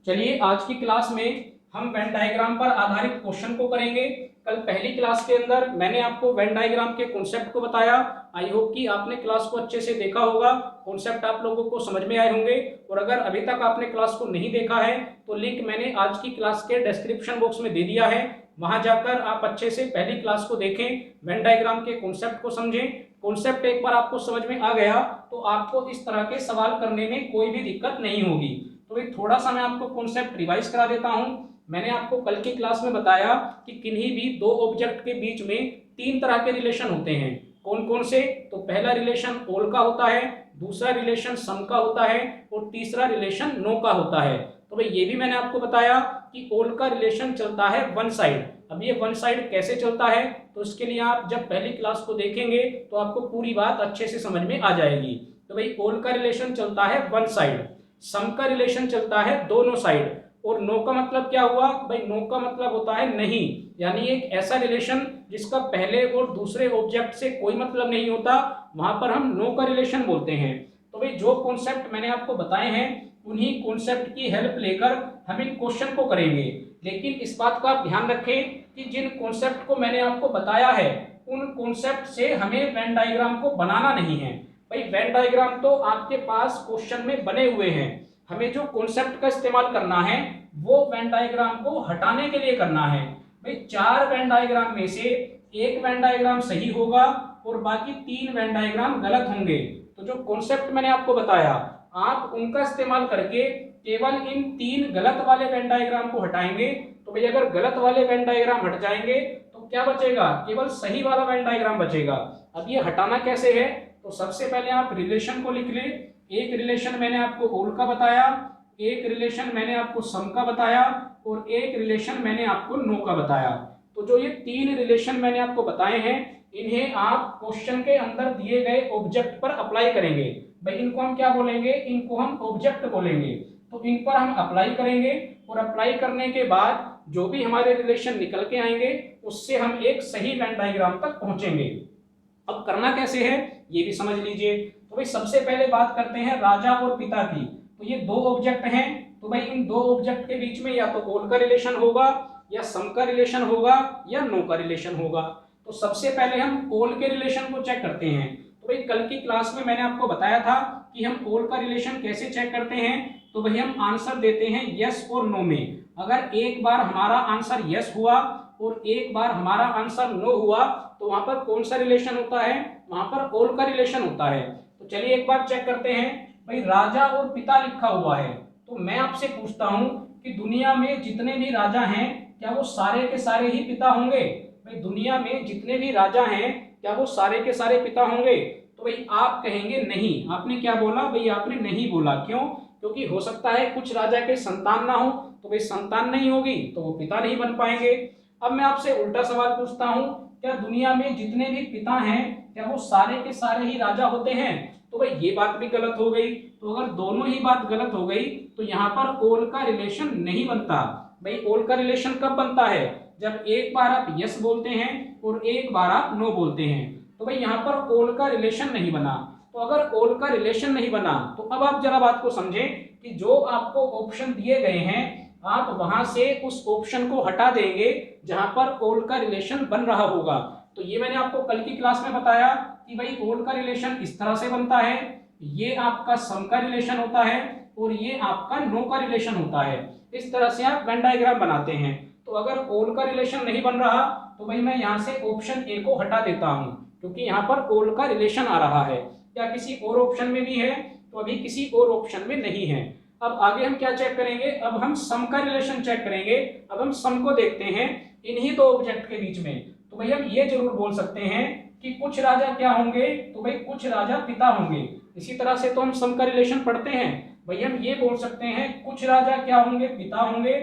चलिए आज की क्लास में हम वेन डायग्राम पर आधारित क्वेश्चन को करेंगे। कल पहली क्लास के अंदर मैंने आपको वेन डायग्राम के कॉन्सेप्ट को बताया। आई होप कि आपने क्लास को अच्छे से देखा होगा, कॉन्सेप्ट आप लोगों को समझ में आए होंगे। और अगर अभी तक आपने क्लास को नहीं देखा है तो लिंक मैंने आज की क्लास के डिस्क्रिप्शन बॉक्स में दे दिया है, वहां जाकर आप अच्छे से पहली क्लास को देखें, वेन डायग्राम के कॉन्सेप्ट को समझें। कॉन्सेप्ट एक बार आपको समझ में आ गया तो आपको इस तरह के सवाल करने में कोई भी दिक्कत नहीं होगी। तो भाई थोड़ा सा मैं आपको कॉन्सेप्ट रिवाइज करा देता हूं। मैंने आपको कल की क्लास में बताया कि किन्हीं भी दो ऑब्जेक्ट के बीच में तीन तरह के रिलेशन होते हैं। कौन कौन से? तो पहला रिलेशन ऑल का होता है, दूसरा रिलेशन सम का होता है और तीसरा रिलेशन नो का होता है। तो भाई ये भी मैंने आपको बताया कि ऑल का रिलेशन चलता है वन साइड। अब ये वन साइड कैसे चलता है तो इसके लिए आप जब पहली क्लास को देखेंगे तो आपको पूरी बात अच्छे से समझ में आ जाएगी। तो भाई ऑल का रिलेशन चलता है वन साइड, सम का रिलेशन चलता है दोनों साइड, और नो का मतलब क्या हुआ भाई? नो का मतलब होता है नहीं, यानी एक ऐसा रिलेशन जिसका पहले और दूसरे ऑब्जेक्ट से कोई मतलब नहीं होता, वहां पर हम नो का रिलेशन बोलते हैं। तो भाई जो कॉन्सेप्ट मैंने आपको बताए हैं उन्हीं कॉन्सेप्ट की हेल्प लेकर हम इन क्वेश्चन को करेंगे। लेकिन इस बात का आप ध्यान रखें कि जिन कॉन्सेप्ट को मैंने आपको बताया है उन कॉन्सेप्ट से हमें वेन डायग्राम को बनाना नहीं है। भाई वेन डायग्राम तो आपके पास क्वेश्चन में बने हुए हैं, हमें जो कॉन्सेप्ट का इस्तेमाल करना है वो वेन डायग्राम को हटाने के लिए करना है। भाई चार वेन डायग्राम में से एक वेन डायग्राम सही होगा और बाकी तीन वेन डायग्राम गलत होंगे। तो जो कॉन्सेप्ट मैंने आपको बताया आप उनका इस्तेमाल करके केवल इन तीन गलत वाले वेन डायग्राम को हटाएंगे। तो भाई अगर गलत वाले वेन डायग्राम हट जाएंगे तो क्या बचेगा? केवल सही वाला वेन डायग्राम बचेगा। अब ये हटाना कैसे है? तो सबसे पहले आप रिलेशन को लिख ले। एक रिलेशन मैंने आपको ऑल का बताया, एक रिलेशन मैंने आपको सम का बताया और एक रिलेशन मैंने आपको नो का बताया। तो जो ये तीन रिलेशन मैंने आपको बताए हैं इन्हें आप क्वेश्चन के अंदर दिए गए ऑब्जेक्ट पर अप्लाई करेंगे। भाई इनको हम क्या बोलेंगे? इनको हम ऑब्जेक्ट बोलेंगे। तो इन पर हम अप्लाई करेंगे और अप्लाई करने के बाद जो भी हमारे रिलेशन निकल के आएंगे उससे हम एक सही वेन डायग्राम तक पहुंचेंगे। अब करना कैसे है ये भी समझ लीजिए। तो भाई सबसे पहले बात करते हैं राजा और पिता की। तो ये दो ऑब्जेक्ट हैं, तो भाई इन दो ऑब्जेक्ट के बीच में या तो ऑल का रिलेशन होगा या सम का रिलेशन होगा या नो का रिलेशन होगा। तो सबसे पहले हम ऑल के रिलेशन को चेक करते हैं। तो भाई कल की क्लास में मैंने आपको बताया था कि हम ऑल का रिलेशन कैसे चेक करते हैं। तो भाई हम आंसर देते हैं यस और नो में। अगर एक बार हमारा आंसर यस हुआ और एक बार हमारा आंसर नो हुआ तो वहां पर कौन सा रिलेशन होता है? वहां पर ऑल का रिलेशन होता है। तो चलिए एक बार चेक करते हैं। भाई राजा और पिता लिखा हुआ है, तो मैं आपसे पूछता हूं कि दुनिया में जितने भी राजा हैं क्या वो सारे के सारे ही पिता होंगे? भाई दुनिया में जितने भी राजा हैं क्या वो सारे के सारे पिता होंगे? तो भाई आप कहेंगे नहीं। आपने क्या बोला? भाई आपने नहीं बोला। क्यों? क्योंकि हो सकता है कुछ राजा के संतान ना हो, तो भाई संतान नहीं होगी तो वो पिता नहीं बन पाएंगे। अब मैं आपसे उल्टा सवाल पूछता हूं, क्या दुनिया में जितने भी पिता हैं क्या वो सारे के सारे ही राजा होते हैं? तो भाई ये बात भी गलत हो गई। तो अगर दोनों ही बात गलत हो गई तो यहाँ पर ऑल का रिलेशन नहीं बनता। भाई ऑल का रिलेशन कब बनता है? जब एक बार आप यस बोलते हैं और एक बार आप नो बोलते हैं। तो भाई यहाँ पर ऑल का रिलेशन नहीं बना। तो अगर ऑल का रिलेशन नहीं बना तो अब आप जरा बात को समझें कि जो आपको ऑप्शन दिए गए हैं आप वहां से उस ऑप्शन को हटा देंगे जहां पर ऑल का रिलेशन बन रहा होगा। तो ये मैंने आपको कल की क्लास में बताया कि भाई ऑल का रिलेशन इस तरह से बनता है, ये आपका सम का रिलेशन होता है और ये आपका नो का रिलेशन होता है। इस तरह से आप वेन डायग्राम बनाते हैं। तो अगर ऑल का रिलेशन नहीं बन रहा तो भाई मैं यहाँ से ऑप्शन ए को हटा देता हूँ, क्योंकि यहाँ पर ऑल का रिलेशन आ रहा है। या किसी और ऑप्शन में भी है? तो अभी किसी और ऑप्शन में नहीं है। अब आगे हम क्या चेक करेंगे? अब हम सम का रिलेशन चेक करेंगे। अब हम सम को देखते हैं इन्हीं दो ऑब्जेक्ट के बीच में। तो भाई हम ये जरूर बोल सकते हैं कि कुछ राजा क्या होंगे? तो भाई कुछ राजा पिता होंगे। इसी तरह से तो हम सम का रिलेशन पढ़ते हैं। भाई हम ये बोल सकते हैं कुछ राजा क्या होंगे? पिता होंगे।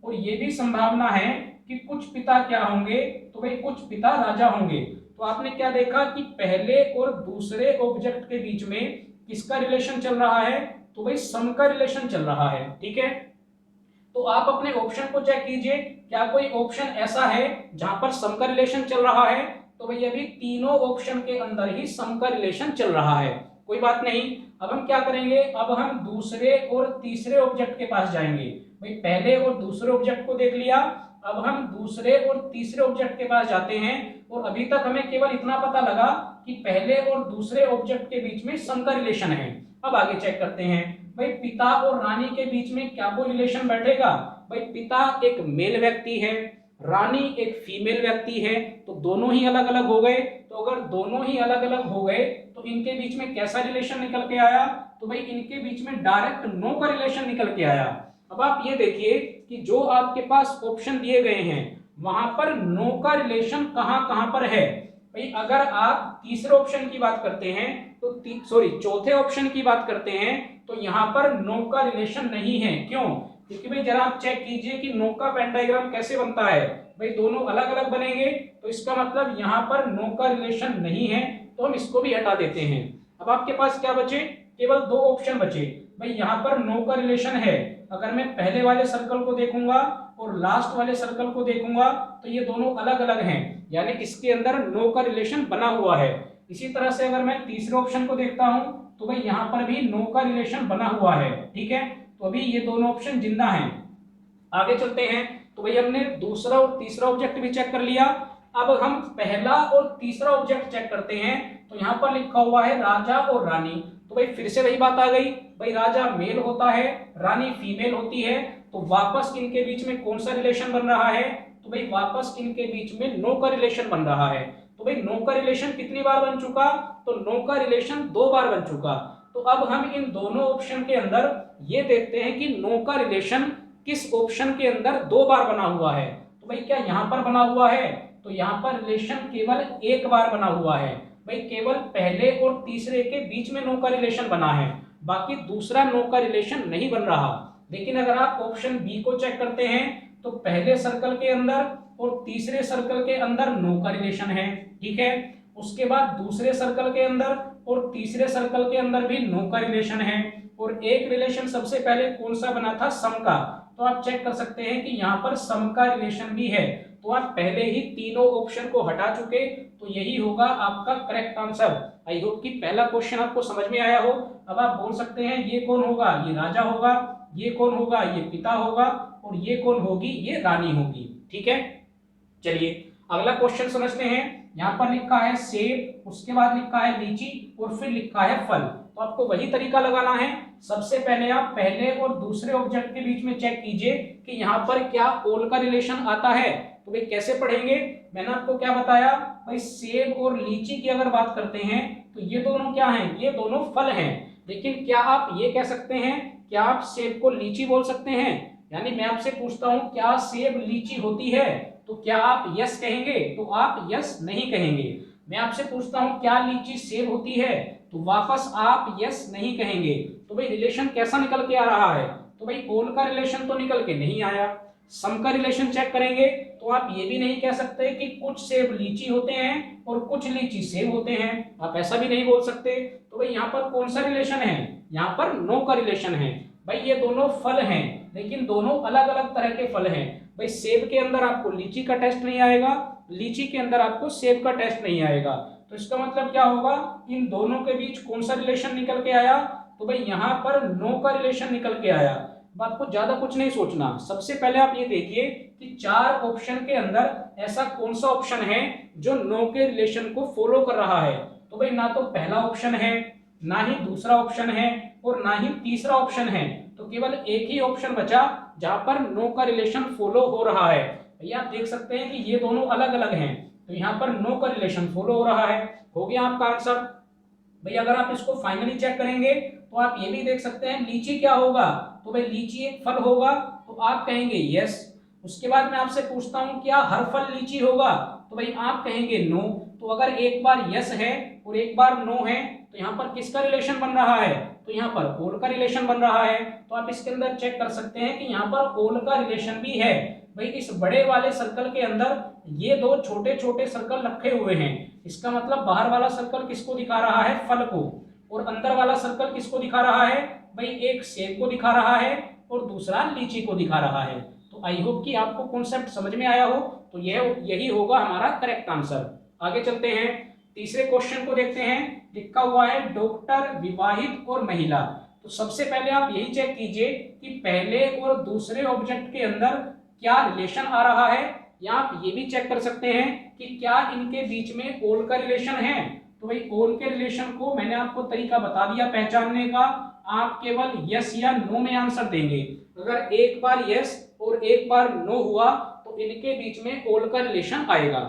और ये भी संभावना है कि कुछ पिता क्या होंगे? तो भाई कुछ पिता राजा होंगे। तो आपने क्या देखा कि पहले और दूसरे ऑब्जेक्ट के बीच में किसका रिलेशन चल रहा है? तो भाई सम का रिलेशन चल रहा है। ठीक है, तो आप अपने ऑप्शन को चेक कीजिए, क्या कोई ऑप्शन ऐसा है जहां पर सम का रिलेशन चल रहा है? तो भाई अभी तीनों ऑप्शन के अंदर ही सम का रिलेशन चल रहा है। कोई बात नहीं, अब हम क्या करेंगे, अब हम दूसरे और तीसरे ऑब्जेक्ट के पास जाएंगे। भाई पहले और दूसरे ऑब्जेक्ट को देख लिया, अब हम दूसरे और तीसरे ऑब्जेक्ट के पास जाते हैं। और अभी तक हमें केवल इतना पता लगा कि पहले और दूसरे ऑब्जेक्ट के बीच में सम का रिलेशन है। अब आगे चेक करते हैं, भाई पिता और रानी के बीच में क्या कोई रिलेशन बैठेगा। भाई पिता एक मेल व्यक्ति है, रानी एक फीमेल व्यक्ति है, तो दोनों ही अलग अलग हो गए। तो अगर दोनों ही अलग अलग हो गए तो इनके बीच में कैसा रिलेशन निकल के आया, तो भाई इनके बीच में डायरेक्ट नो का रिलेशन निकल के आया। अब आप ये देखिए कि जो आपके पास ऑप्शन दिए गए हैं वहां पर नो का रिलेशन कहां कहां पर है। भाई अगर आप तीसरे ऑप्शन की बात करते हैं तो चौथे ऑप्शन की बात करते हैं तो यहाँ पर नो का रिलेशन नहीं है। क्यों? क्योंकि भाई जरा आप चेक कीजिए कि नो का वेन डायग्राम कैसे बनता है। भाई दोनों अलग अलग बनेंगे तो इसका मतलब यहाँ पर नो का रिलेशन नहीं है, तो हम इसको भी हटा देते हैं। अब आपके पास क्या बचे, केवल दो ऑप्शन बचे। भाई यहाँ पर नो का रिलेशन है, अगर मैं पहले वाले सर्कल को देखूंगा और लास्ट वाले सर्कल को देखूंगा तो ये दोनों अलग अलग हैं, यानी इसके अंदर नो का रिलेशन बना हुआ है। इसी तरह से अगर मैं तीसरे ऑप्शन को देखता हूं तो भाई यहाँ पर भी नो का रिलेशन बना हुआ है। ठीक है, तो अभी ये दोनों ऑप्शन जिंदा हैं। आगे चलते हैं, तो भाई हमने दूसरा और तीसरा ऑब्जेक्ट भी चेक कर लिया। अब हम पहला और तीसरा ऑब्जेक्ट चेक करते हैं। तो यहाँ पर लिखा हुआ है राजा और रानी, तो भाई फिर से वही बात आ गई, भाई राजा मेल होता है, रानी फीमेल होती है, तो वापस इनके बीच में कौन सा रिलेशन बन रहा है, तो भाई वापस इनके बीच में नो का रिलेशन बन रहा है। तो भाई नो का रिलेशन कितनी बार बन चुका, तो नो का रिलेशन 2 बार बन चुका। तो अब हम इन दोनों ऑप्शन के अंदर ये देखते हैं कि नो का रिलेशन किस ऑप्शन के अंदर 2 बार बना हुआ है। तो भाई क्या यहाँ पर बना हुआ है, तो यहाँ पर रिलेशन केवल 1 बार बना हुआ है। भाई केवल पहले और तीसरे के बीच में नो का रिलेशन बना है, बाकी दूसरा नो का रिलेशन नहीं बन रहा। लेकिन अगर आप ऑप्शन बी को चेक करते हैं तो पहले सर्कल के अंदर और तीसरे सर्कल के अंदर नो का रिलेशन है। ठीक है, उसके बाद दूसरे सर्कल के अंदर और तीसरे सर्कल के अंदर भी नो का रिलेशन है। और एक रिलेशन सबसे पहले कौन सा बना था, सम का। तो आप चेक कर सकते हैं कि यहाँ पर सम का रिलेशन भी है। तो आप पहले ही तीनों ऑप्शन को हटा चुके, तो यही होगा आपका करेक्ट आंसर। आई होप कि पहला क्वेश्चन आपको समझ में आया हो। अब आप बोल सकते हैं ये कौन होगा, ये राजा होगा, ये कौन होगा, ये पिता होगा, और ये कौन होगी, ये रानी होगी। ठीक है, चलिए अगला क्वेश्चन समझते हैं। यहाँ पर लिखा है सेब, उसके बाद लिखा है लीची और फिर लिखा है फल। तो आपको वही तरीका लगाना है। सबसे पहले आप पहले और दूसरे ऑब्जेक्ट के बीच में चेक कीजिए कि यहाँ पर क्या ओल का रिलेशन आता है। तो भाई कैसे पढ़ेंगे, मैंने आपको क्या बताया, भाई सेब और लीची की अगर बात करते हैं तो ये दोनों क्या हैं, ये दोनों फल हैं। लेकिन क्या आप ये कह सकते हैं, क्या आप सेब को लीची बोल सकते हैं? यानी मैं आपसे पूछता हूं क्या सेब लीची होती है, तो क्या आप यस कहेंगे, तो आप यस नहीं कहेंगे। मैं आपसे पूछता हूं क्या लीची सेब होती है, तो वापस आप यस नहीं कहेंगे। तो भाई रिलेशन कैसा निकल के आ रहा है, तो भाई ओल का रिलेशन तो निकल के नहीं आया। सम का रिलेशन चेक करेंगे तो आप ये भी नहीं कह सकते कि कुछ सेब लीची होते हैं और कुछ लीची सेब होते हैं, आप ऐसा भी नहीं बोल सकते। तो भाई यहाँ पर कौन सा रिलेशन है, यहाँ पर नो का रिलेशन है। भाई ये दोनों फल हैं, लेकिन दोनों अलग अलग तरह के फल हैं। भाई सेब के अंदर आपको लीची का टेस्ट नहीं आएगा, लीची के अंदर आपको सेब का टेस्ट नहीं आएगा। तो इसका मतलब क्या होगा, इन दोनों के बीच कौन सा रिलेशन निकल के आया, तो भाई यहाँ पर नो का रिलेशन निकल के आया। अब आपको ज्यादा कुछ नहीं सोचना, सबसे पहले आप ये देखिए कि 4 ऑप्शन के अंदर ऐसा कौन सा ऑप्शन है जो नो के रिलेशन को फॉलो कर रहा है। तो भाई ना तो पहला ऑप्शन है, ना ही दूसरा ऑप्शन है, और ना ही तीसरा ऑप्शन है। तो केवल एक ही ऑप्शन बचा जहां पर नो का रिलेशन फॉलो हो रहा है। भैया आप देख सकते हैं कि ये दोनों अलग अलग हैं, तो यहाँ पर नो का रिलेशन फॉलो हो रहा है। हो गया आपका आंसर। भाई अगर आप इसको फाइनली चेक करेंगे तो आप ये भी देख सकते हैं लीची क्या होगा, तो भाई लीची एक फल होगा, तो आप कहेंगे यस। उसके बाद मैं आपसे पूछता हूं क्या हर फल लीची होगा, तो भाई आप कहेंगे नो। तो अगर एक बार यस है और एक बार नो है तो यहाँ पर किसका रिलेशन बन रहा है, तो यहाँ पर ओल का रिलेशन बन रहा है। तो आप इसके अंदर चेक कर सकते हैं कि यहाँ पर ओल का रिलेशन भी है। भाई इस बड़े वाले सर्कल के अंदर ये 2 छोटे छोटे सर्कल रखे हुए हैं, इसका मतलब बाहर वाला सर्कल किसको दिखा रहा है, फल को, और अंदर वाला सर्कल किसको दिखा रहा है, भाई एक सेब को दिखा रहा है और दूसरा लीची को दिखा रहा है। तो आई होप कि आपको कॉन्सेप्ट समझ में आया हो। तो यही होगा हमारा करेक्ट आंसर। आगे चलते हैं। तीसरे क्वेश्चन को देखते हैं, लिखा हुआ है डॉक्टर, विवाहित और महिला। तो सबसे पहले आप यही चेक कीजिए कि पहले और दूसरे ऑब्जेक्ट के अंदर क्या रिलेशन आ रहा है, या आप ये भी चेक कर सकते हैं कि क्या इनके बीच में ऑल का रिलेशन है। तो भाई ऑल के रिलेशन को मैंने आपको तरीका बता दिया पहचानने का, आप केवल यस या नो में आंसर देंगे। अगर एक बार यस और एक बार नो हुआ तो इनके बीच में ऑल का रिलेशन आएगा।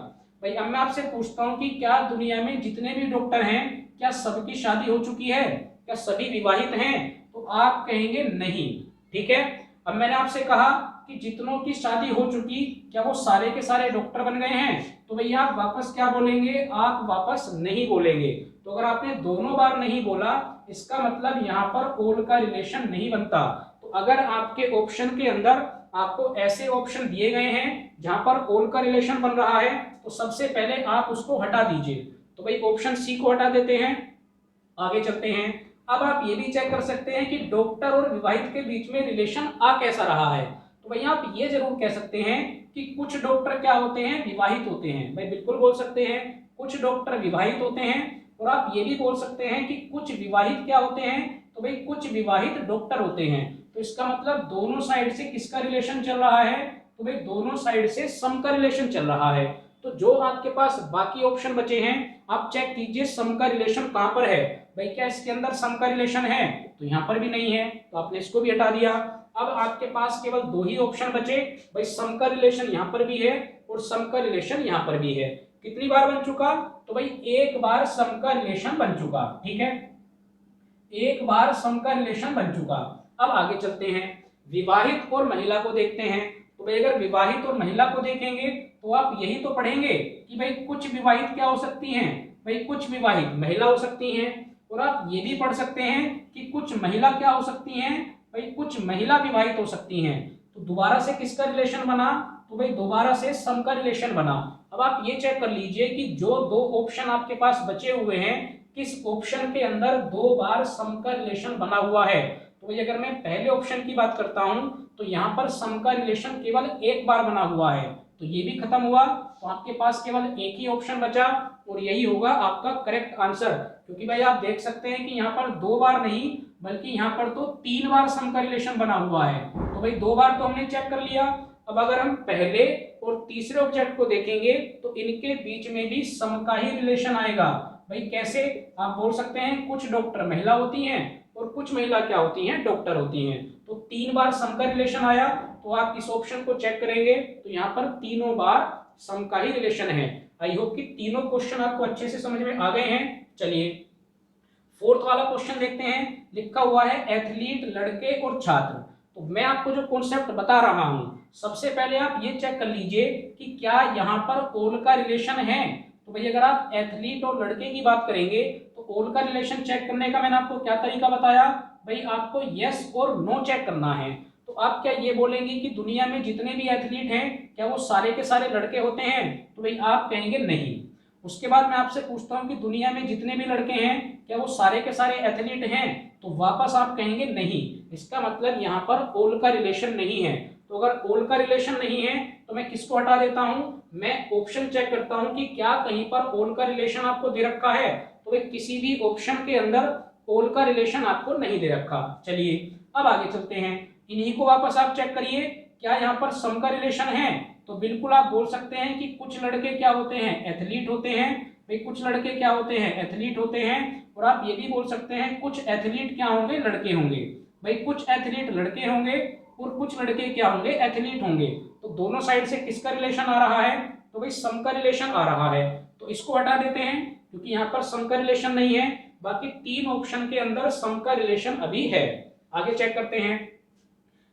भाई अब मैं आपसे पूछता हूं कि क्या दुनिया में जितने भी डॉक्टर हैं क्या सबकी शादी हो चुकी है, क्या सभी विवाहित हैं? तो आप कहेंगे नहीं। ठीक है, अब मैंने आपसे कहा कि जितनों की शादी हो चुकी क्या वो सारे के सारे डॉक्टर बन गए हैं? तो भैया आप वापस क्या बोलेंगे, आप वापस नहीं बोलेंगे। तो अगर आपने दोनों बार नहीं बोला इसका मतलब यहाँ पर ऑल का रिलेशन नहीं बनता। तो अगर आपके ऑप्शन के अंदर आपको ऐसे ऑप्शन दिए गए हैं जहां पर ऑल का रिलेशन बन रहा है तो सबसे पहले आप उसको हटा दीजिए। तो भाई ऑप्शन सी को हटा देते हैं, आगे चलते हैं। अब आप ये भी चेक कर सकते हैं कि डॉक्टर और विवाहित के बीच में रिलेशन आ कैसा रहा है। तो भैया आप ये जरूर कह सकते हैं कि कुछ डॉक्टर क्या होते हैं, विवाहित होते हैं। भाई बिल्कुल बोल सकते हैं कुछ डॉक्टर विवाहित होते हैं, और आप ये भी बोल सकते हैं कि कुछ विवाहित क्या होते हैं, तो भाई कुछ विवाहित डॉक्टर होते हैं। तो इसका मतलब दोनों साइड से किसका रिलेशन चल रहा है, तो भाई दोनों साइड से सम का रिलेशन चल रहा है। तो जो आपके पास बाकी ऑप्शन बचे हैं आप चेक कीजिए सम का रिलेशन कहां पर है। भाई क्या इसके अंदर सम का रिलेशन है, तो यहां पर भी नहीं है, तो आपने इसको भी हटा दिया। अब आपके पास केवल दो ही ऑप्शन बचे, भाई सम का रिलेशन यहां पर भी है और सम का रिलेशन यहां पर भी है। कितनी बार बन चुका, तो भाई एक बार सम का रिलेशन बन चुका। ठीक है, एक बार सम का रिलेशन बन चुका। अब आगे चलते हैं, विवाहित और महिला को देखते हैं। तो भाई अगर विवाहित और महिला को देखेंगे तो आप यही तो पढ़ेंगे कि भाई कुछ विवाहित क्या हो सकती हैं, भाई कुछ विवाहित महिला हो सकती हैं। और आप ये भी पढ़ सकते हैं कि कुछ महिला क्या हो सकती हैं, भाई कुछ महिला विवाहित हो सकती हैं। तो दोबारा से किसका रिलेशन बना, तो भाई दोबारा से सम का रिलेशन बना। अब आप ये चेक कर लीजिए कि जो दो ऑप्शन आपके पास बचे हुए हैं किस ऑप्शन के अंदर दो बार सम का रिलेशन बना हुआ है। तो भाई अगर मैं पहले ऑप्शन की बात करता हूं तो यहाँ पर सम का रिलेशन केवल एक बार बना हुआ है, तो ये भी खत्म हुआ। तो आपके पास केवल एक ही ऑप्शन बचा और यही होगा आपका करेक्ट आंसर। क्योंकि भाई आप देख सकते हैं कि यहाँ पर दो बार नहीं बल्कि यहाँ पर तो तीन बार सम का रिलेशन बना हुआ है। तो भाई दो बार तो हमने चेक कर लिया। अब अगर हम पहले और तीसरे ऑब्जेक्ट को देखेंगे तो इनके बीच में भी सम का ही रिलेशन आएगा। भाई कैसे, आप बोल सकते हैं कुछ डॉक्टर महिला होती हैं और कुछ महिला क्या होती हैं, डॉक्टर होती हैं। तो तीन बार सम का रिलेशन आया, तो आप इस ऑप्शन को चेक करेंगे तो यहाँ पर तीनों बार सम का ही रिलेशन है। आई होप कि तीनों क्वेश्चन आपको अच्छे से समझ में आ गए हैं। चलिए फोर्थ वाला क्वेश्चन देखते हैं, लिखा हुआ है एथलीट, लड़के और छात्र। तो मैं आपको जो कॉन्सेप्ट बता रहा हूं सबसे पहले आप ये चेक कर लीजिए कि क्या यहाँ पर ऑल का रिलेशन है। तो भाई अगर आप एथलीट और लड़के की बात करेंगे तो ऑल का रिलेशन चेक करने का मैंने आपको क्या तरीका बताया, भाई आपको यस और नो चेक करना है। तो आप क्या ये बोलेंगे कि दुनिया में जितने भी एथलीट हैं क्या वो सारे के सारे लड़के होते हैं, तो भाई आप कहेंगे नहीं। उसके बाद मैं आपसे पूछता हूं कि दुनिया में जितने भी लड़के हैं क्या वो सारे के सारे एथलीट हैं, तो वापस आप कहेंगे नहीं। इसका मतलब यहाँ पर ऑल का रिलेशन नहीं है। तो अगर ऑल का रिलेशन नहीं है तो मैं किसको हटा देता हूं, मैं ऑप्शन चेक करता हूं कि क्या कहीं पर ऑल का रिलेशन आपको दे रखा है। तो भाई किसी भी ऑप्शन के अंदर ऑल का रिलेशन आपको नहीं दे रखा। चलिए अब आगे चलते हैं, इन्हीं को वापस आप चेक करिए क्या यहाँ पर सम का रिलेशन है। तो बिल्कुल आप बोल सकते हैं कि कुछ लड़के क्या होते हैं, एथलीट होते हैं। भाई कुछ लड़के क्या होते हैं, एथलीट होते हैं। और आप ये भी बोल सकते हैं कुछ एथलीट क्या होंगे, लड़के होंगे। भाई कुछ एथलीट लड़के होंगे और कुछ लड़के क्या होंगे, एथलीट होंगे। तो दोनों साइड से किसका रिलेशन आ रहा है, तो भाई सम का रिलेशन आ रहा है। तो इसको हटा देते हैं क्योंकि यहाँ पर सम का रिलेशन नहीं है। बाकी तीन ऑप्शन के अंदर सम का रिलेशन अभी है। आगे चेक करते हैं,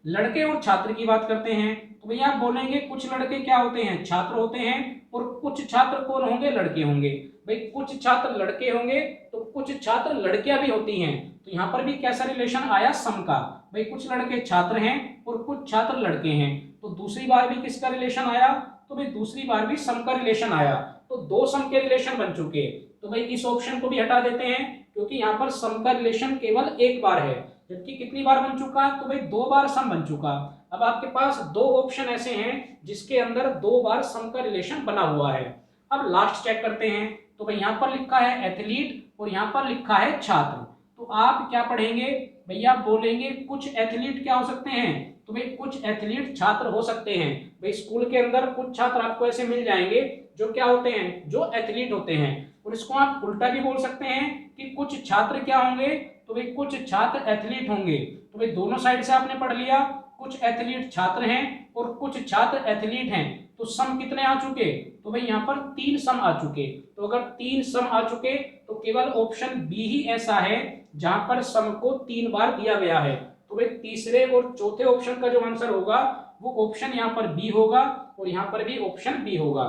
लड़के और छात्र की बात करते हैं। तो भैया आप बोलेंगे कुछ लड़के क्या होते हैं, छात्र होते हैं, और कुछ छात्र कौन होंगे, लड़के होंगे। भाई कुछ छात्र लड़के होंगे तो कुछ छात्र लड़कियां भी होती हैं। तो यहाँ पर भी कैसा रिलेशन आया, सम का। भाई कुछ लड़के छात्र हैं और कुछ छात्र लड़के हैं, तो दूसरी बार भी किसका रिलेशन आया, तो भाई दूसरी बार भी सम का रिलेशन आया। तो दो सम के रिलेशन बन चुके। तो भाई इस ऑप्शन को भी हटा देते हैं क्योंकि यहाँ पर सम का रिलेशन केवल एक बार है, जबकि कितनी बार बन चुका, तो भाई दो बार सम बन चुका। अब आपके पास दो ऑप्शन ऐसे हैं जिसके अंदर दो बार सम का रिलेशन बना हुआ है। अब लास्ट चेक करते हैं, तो भाई यहाँ पर लिखा है एथलीट और यहाँ पर लिखा है छात्र। तो आप क्या पढ़ेंगे भैया, आप बोलेंगे कुछ एथलीट क्या हो सकते हैं, तो भाई कुछ एथलीट छात्र हो सकते हैं। भाई स्कूल के अंदर कुछ छात्र आपको ऐसे मिल जाएंगे जो क्या होते हैं, जो एथलीट होते हैं। और इसको आप उल्टा भी बोल सकते हैं कि कुछ छात्र क्या होंगे, तो भाई कुछ छात्र एथलीट होंगे। तो भाई दोनों साइड से आपने पढ़ लिया, कुछ एथलीट छात्र हैं और कुछ छात्र एथलीट हैं। तो सम कितने आ चुके, तो भाई यहाँ पर 3 सम आ चुके। तो अगर 3 सम आ चुके तो केवल ऑप्शन बी ही ऐसा है जहां पर सम को 3 बार दिया गया है। तो भाई तीसरे और चौथे ऑप्शन का जो आंसर होगा वो ऑप्शन यहाँ पर बी होगा और यहाँ पर भी ऑप्शन बी होगा।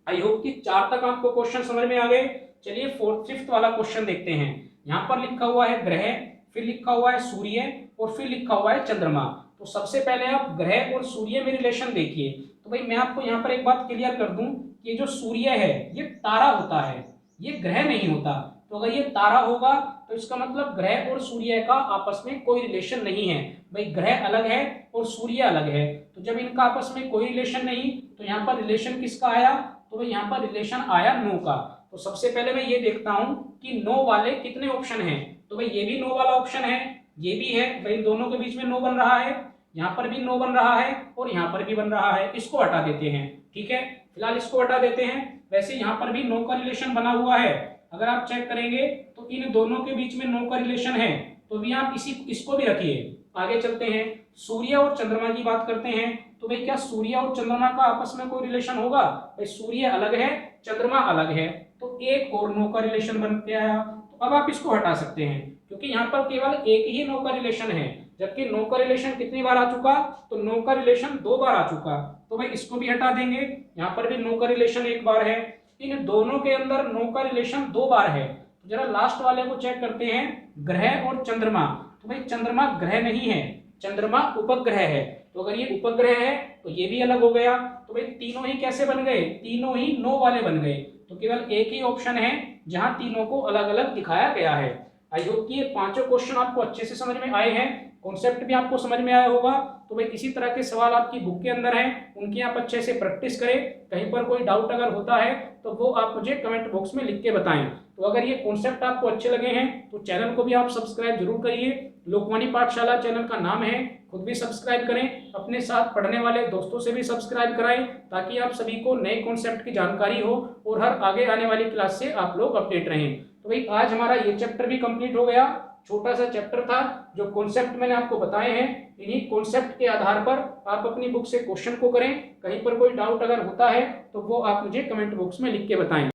आई होप कि 4 तक आपको क्वेश्चन समझ में आ गए। चलिए 5th वाला क्वेश्चन देखते हैं। यहाँ पर लिखा हुआ है ग्रह, फिर लिखा हुआ है सूर्य और फिर लिखा हुआ है चंद्रमा। तो सबसे पहले आप ग्रह और सूर्य में रिलेशन देखिए। तो भाई मैं आपको यहाँ पर एक बात क्लियर कर दूं कि ये जो सूर्य है ये तारा होता है, ये ग्रह नहीं होता। तो अगर ये तारा होगा तो इसका मतलब ग्रह और सूर्य का आपस में कोई रिलेशन नहीं है। भाई ग्रह अलग है और सूर्य अलग है, तो जब इनका आपस में कोई रिलेशन नहीं तो यहाँ पर रिलेशन किसका आया, तो भाई यहाँ पर रिलेशन आया नो का। तो सबसे पहले मैं ये देखता हूं कि नो वाले कितने ऑप्शन हैं। तो भाई ये भी नो वाला ऑप्शन है, ये भी है, भाई दोनों के बीच में नो बन रहा है, यहाँ पर भी नो बन रहा है और यहाँ पर भी बन रहा है। इसको हटा देते हैं, ठीक है, फिलहाल इसको हटा देते हैं। वैसे यहाँ पर भी नो का रिलेशन बना हुआ है, अगर आप चेक करेंगे तो इन दोनों के बीच में नो का रिलेशन है, तो भी आप इसको भी रखिए। आगे चलते हैं, सूर्य और चंद्रमा की बात करते हैं। तो भाई क्या सूर्य और चंद्रमा का आपस में कोई रिलेशन होगा, भाई सूर्य अलग है चंद्रमा अलग है, तो एक और नो का रिलेशन बन के आया। तो अब आप इसको हटा सकते हैं क्योंकि यहाँ पर केवल एक ही नो का रिलेशन है, जबकि नो का रिलेशन कितनी बार आ चुका, तो नो का रिलेशन 2 बार आ चुका। तो भाई इसको भी हटा देंगे, यहाँ पर भी नो का रिलेशन 1 बार है, इन दोनों के अंदर नो का रिलेशन 2 बार है। तो जरा लास्ट वाले को चेक करते हैं, ग्रह और चंद्रमा। तो भाई चंद्रमा ग्रह नहीं है, चंद्रमा उपग्रह है। तो अगर ये उपग्रह है तो ये भी अलग हो गया। तो भाई तीनों ही कैसे बन गए, तीनों ही नो वाले बन गए। तो केवल एक ही ऑप्शन है जहां तीनों को अलग अलग दिखाया गया है। आई होप कि ये 5 क्वेश्चन आपको अच्छे से समझ में आए हैं, कॉन्सेप्ट भी आपको समझ में आया होगा। तो भाई किसी तरह के सवाल आपकी बुक के अंदर हैं, उनकी आप अच्छे से प्रैक्टिस करें। कहीं पर कोई डाउट अगर होता है तो वो आप मुझे कमेंट बॉक्स में लिख के बताएं। तो अगर ये कॉन्सेप्ट आपको अच्छे लगे हैं तो चैनल को भी आप सब्सक्राइब जरूर करिए। लोकवाणी पाठशाला चैनल का नाम है, खुद भी सब्सक्राइब करें, अपने साथ पढ़ने वाले दोस्तों से भी सब्सक्राइब कराएं, ताकि आप सभी को नए कॉन्सेप्ट की जानकारी हो और हर आगे आने वाली क्लास से आप लोग अपडेट रहें। तो भाई आज हमारा ये चैप्टर भी कंप्लीट हो गया। छोटा सा चैप्टर था, जो कॉन्सेप्ट मैंने आपको बताए हैं, इन्हीं कॉन्सेप्ट के आधार पर आप अपनी बुक से क्वेश्चन को करें। कहीं पर कोई डाउट अगर होता है तो वो आप मुझे कमेंट बॉक्स में लिख के बताएं।